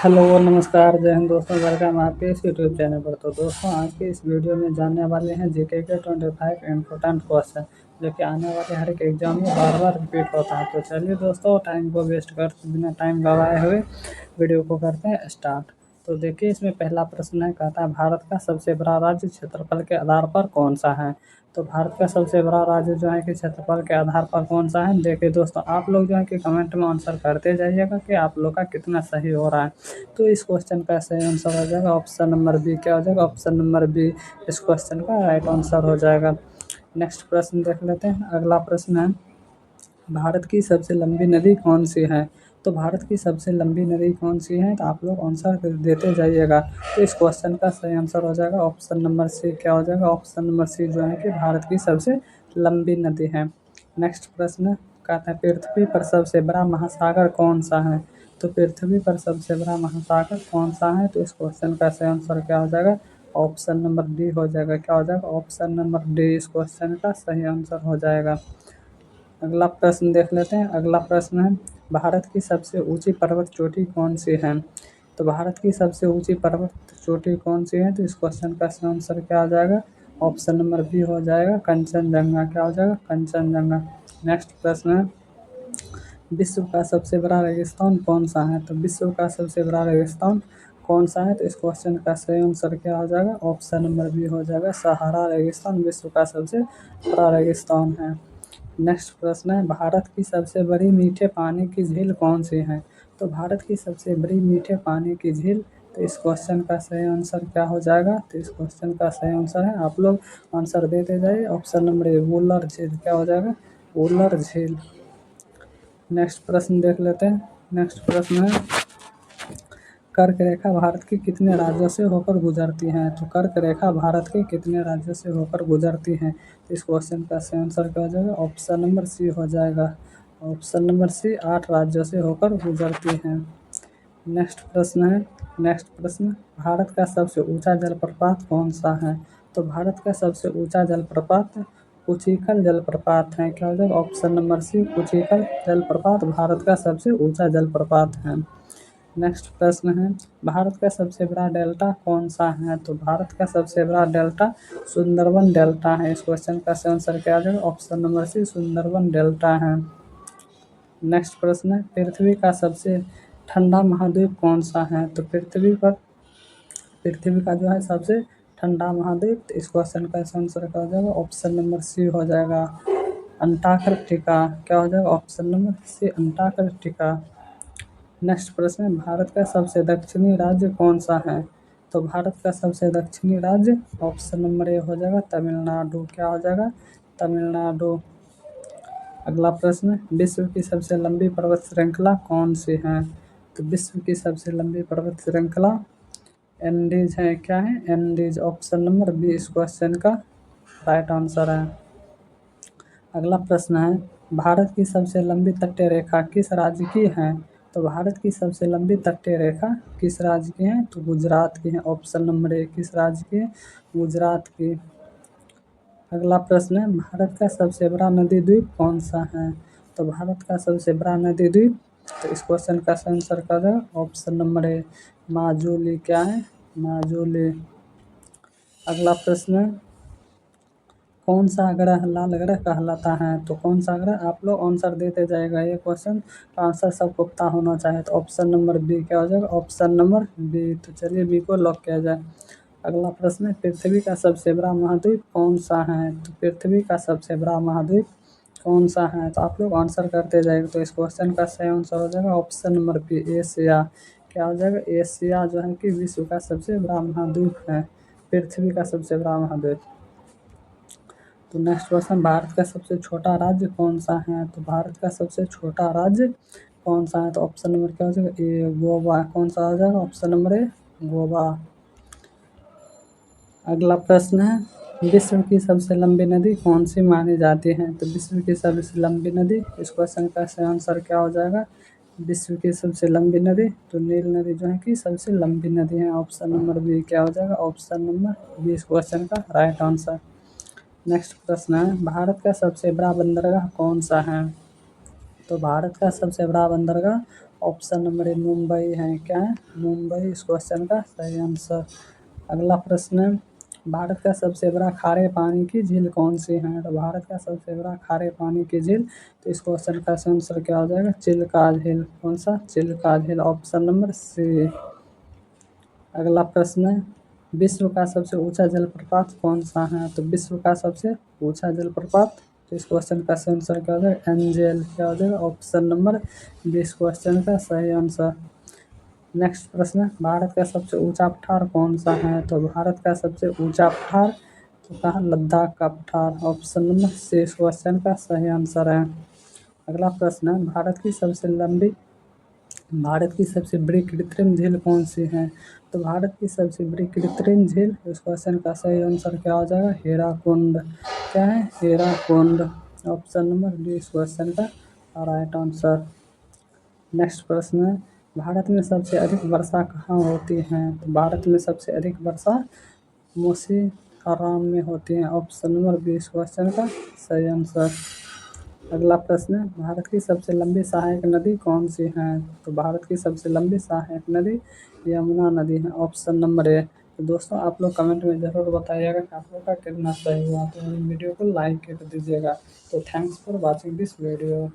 Hello नमस्कार जय हिंद दोस्तों, वेलकम आपके इस यूट्यूब चैनल पर। तो दोस्तों आज की इस वीडियो में जानने वाले हैं जीके के 25 इम्पोर्टेंट क्वेश्चन जो कि आने वाले हर एक एग्जाम में बार बार रिपीट होता है। तो चलिए दोस्तों, टाइम को वेस्ट कर बिना टाइम गवाए हुए वीडियो को करते हैं स्टार्ट। तो देखिए, इसमें पहला प्रश्न है, कहता है भारत का सबसे बड़ा राज्य क्षेत्रफल के आधार पर कौन सा है। तो भारत का सबसे बड़ा राज्य जो है कि क्षेत्रफल के आधार पर कौन सा है। देखिए दोस्तों, आप लोग जो है कि कमेंट में आंसर करते जाइएगा कि आप लोग का कितना सही हो रहा है। तो इस क्वेश्चन का सही आंसर हो जाएगा ऑप्शन नंबर बी। क्या हो जाएगा? ऑप्शन नंबर बी इस क्वेश्चन का राइट आंसर हो जाएगा। नेक्स्ट प्रश्न देख लेते हैं। अगला प्रश्न है, भारत की सबसे लंबी नदी कौन सी है। तो भारत की सबसे लंबी नदी कौन सी है, तो आप लोग आंसर देते जाइएगा। तो इस क्वेश्चन का सही आंसर हो जाएगा ऑप्शन नंबर सी। क्या हो जाएगा? ऑप्शन नंबर सी जो है कि भारत की सबसे लंबी नदी है। नेक्स्ट प्रश्न कहता है, पृथ्वी पर सबसे बड़ा महासागर कौन सा है। तो पृथ्वी पर सबसे बड़ा महासागर कौन सा है। तो इस क्वेश्चन का सही आंसर क्या हो जाएगा? ऑप्शन नंबर डी हो जाएगा। क्या हो जाएगा? ऑप्शन नंबर डी इस क्वेश्चन का सही आंसर हो जाएगा। अगला प्रश्न देख लेते हैं। अगला प्रश्न है, भारत की सबसे ऊंची पर्वत चोटी कौन सी है। तो भारत की सबसे ऊंची पर्वत चोटी कौन सी है। तो इस क्वेश्चन का सही आंसर क्या आ जाएगा? ऑप्शन नंबर बी हो जाएगा, कंचनजंगा। क्या हो जाएगा? कंचनजंगा। नेक्स्ट प्रश्न है, विश्व का सबसे बड़ा रेगिस्तान कौन सा है। तो विश्व का सबसे बड़ा रेगिस्तान कौन सा है। तो इस क्वेश्चन का सही आंसर क्या हो जाएगा? ऑप्शन नंबर बी हो जाएगा, सहारा रेगिस्तान विश्व का सबसे बड़ा रेगिस्तान है। नेक्स्ट प्रश्न है, भारत की सबसे बड़ी मीठे पानी की झील कौन सी है। तो भारत की सबसे बड़ी मीठे पानी की झील, तो इस क्वेश्चन का सही आंसर क्या हो जाएगा? तो इस क्वेश्चन का सही आंसर है, आप लोग आंसर देते जाइए, ऑप्शन नंबर ए वुलर झील। क्या हो जाएगा? वुलर झील। नेक्स्ट प्रश्न देख लेते हैं। नेक्स्ट प्रश्न है, कर्क रेखा भारत के कितने राज्यों से होकर गुजरती हैं। तो कर्क रेखा भारत के कितने राज्यों से होकर गुजरती हैं। तो इस क्वेश्चन का सही आंसर क्या हो जाएगा? ऑप्शन नंबर सी हो जाएगा। ऑप्शन नंबर सी 8 राज्यों से होकर गुजरती हैं। नेक्स्ट प्रश्न है। नेक्स्ट प्रश्न, भारत का सबसे ऊंचा जलप्रपात कौन सा है। तो भारत का सबसे ऊंचा जलप्रपात कुचिकल जलप्रपात है। क्या हो जाएगा? ऑप्शन नंबर सी कुचिकल जलप्रपात भारत का सबसे ऊंचा जलप्रपात है। नेक्स्ट प्रश्न है, भारत का सबसे बड़ा डेल्टा कौन सा है। तो भारत का सबसे बड़ा डेल्टा सुंदरबन डेल्टा है। इस क्वेश्चन का सही आंसर क्या आ जाएगा? Option number c Sundarban delta है। नेक्स्ट प्रश्न है, पृथ्वी का सबसे ठंडा महाद्वीप कौन सा है। तो पृथ्वी का जो है सबसे ठंडा महाद्वीप, तो इस क्वेश्चन का सही आंसर क्या हो जाएगा? ऑप्शन नंबर सी हो जाएगा, अंटार्कटिका। क्या हो जाएगा? Option number c Antarctica. Next प्रश्न है, भारत का सबसे दक्षिणी राज्य कौन सा है। तो भारत का सबसे दक्षिणी राज्य ऑप्शन नंबर ए हो जाएगा, तमिलनाडु। क्या हो जाएगा? तमिलनाडु। अगला प्रश्न, विश्व की सबसे लंबी पर्वत श्रृंखला कौन सी है। तो विश्व की सबसे लंबी पर्वत श्रृंखला एंडीज है। क्या है? एंडीज। ऑप्शन नंबर बी इस क्वेश्चन का राइट आंसर है। अगला प्रश्न है, भारत की सबसे लंबी तटीय रेखा किस राज्य की है। तो भारत की सबसे लंबी तटीय रेखा किस राज्य की है। तो गुजरात की है। ऑप्शन नंबर ए किस राज्य की है? गुजरात की। अगला प्रश्न है, भारत का सबसे बड़ा नदी द्वीप कौन सा है। तो भारत का सबसे बड़ा नदी द्वीप, तो इस क्वेश्चन का सही आंसर क्या है? Option number A Majuli. क्या है? माजुली। अगला प्रश्न है, कौन सा ग्रह लाल ग्रह कहलाता है। तो कौन सा ग्रह, आप लोग आंसर देते जाएगा। ये क्वेश्चन का आंसर सब पुख्ता होना चाहिए। तो ऑप्शन नंबर बी क्या हो जाएगा? Option number b. तो चलिए बी को लॉक किया जाए। अगला प्रश्न है, पृथ्वी का सबसे बड़ा महाद्वीप कौन सा है। तो पृथ्वी का सबसे बड़ा महाद्वीप कौन सा है। तो आप लोग आंसर करते जाएंगे। तो इस क्वेश्चन का सही आंसर हो जाएगा ऑप्शन नंबर बी एशिया। क्या हो जाएगा? एशिया जो है कि विश्व का सबसे बड़ा महाद्वीप है, पृथ्वी का सबसे बड़ा महाद्वीप। तो नेक्स्ट क्वेश्चन, भारत का सबसे छोटा राज्य कौन सा है। तो भारत का सबसे छोटा राज्य कौन सा है। तो ऑप्शन नंबर क्या हो जाएगा? ए गोवा। कौन सा हो जाएगा? Option number A Goa. अगला प्रश्न है, विश्व की सबसे लंबी नदी कौन सी मानी जाती है। तो विश्व की सबसे लंबी नदी, इस क्वेश्चन का सही आंसर क्या हो जाएगा? विश्व की सबसे लंबी नदी, तो नील नदी जो है कि सबसे लंबी नदी है। ऑप्शन नंबर बी क्या हो जाएगा? ऑप्शन नंबर बी इस क्वेश्चन का राइट आंसर। नेक्स्ट प्रश्न है, भारत का सबसे बड़ा बंदरगाह कौन सा है। तो भारत का सबसे बड़ा बंदरगाह ऑप्शन नंबर ए मुंबई है। क्या है? मुंबई इस क्वेश्चन का सही आंसर। अगला प्रश्न है, भारत का सबसे बड़ा खारे पानी की झील कौन सी है? तो भारत का सबसे बड़ा खारे पानी की झील, तो इस क्वेश्चन का सही आंसर क्या हो जाएगा? चिल्का झील। कौन सा? चिल्का झील, ऑप्शन नंबर सी। अगला प्रश्न है, विश्व का सबसे ऊंचा जलप्रपात कौन सा है? तो विश्व का सबसे ऊंचा जलप्रपात, तो इस क्वेश्चन का सही आंसर क्या हो जाएगा? एंजल। क्या हो जाएगा? ऑप्शन नंबर बी इस क्वेश्चन का सही आंसर। नेक्स्ट प्रश्न है, भारत का सबसे ऊंचा पठार कौन सा है? तो भारत का सबसे ऊंचा पठार, तो कहा लद्दाख का पठार। ऑप्शन नंबर सी इस क्वेश्चन का सही आंसर है। अगला प्रश्न है, भारत की सबसे बड़ी कृत्रिम झील कौन सी है? तो भारत की सबसे बड़ी कृत्रिम झील, इस क्वेश्चन का सही आंसर क्या हो जाएगा? हीराकुंड। क्या है? हीराकुंड। ऑप्शन नंबर डी इस क्वेश्चन का राइट आंसर। नेक्स्ट प्रश्न है, भारत में सबसे अधिक वर्षा कहाँ होती है? तो भारत में सबसे अधिक वर्षा मूसीराम में होती है। ऑप्शन नंबर बी इस क्वेश्चन का सही आंसर। अगला प्रश्न है, भारत की सबसे लंबी सहायक नदी कौन सी है? तो भारत की सबसे लंबी सहायक नदी यमुना नदी है। Option number A. तो दोस्तों आप लोग कमेंट में ज़रूर बताइएगा कि आप लोग का कितना सही हुआ। तो वीडियो को लाइक कर दीजिएगा। तो thanks for watching this video.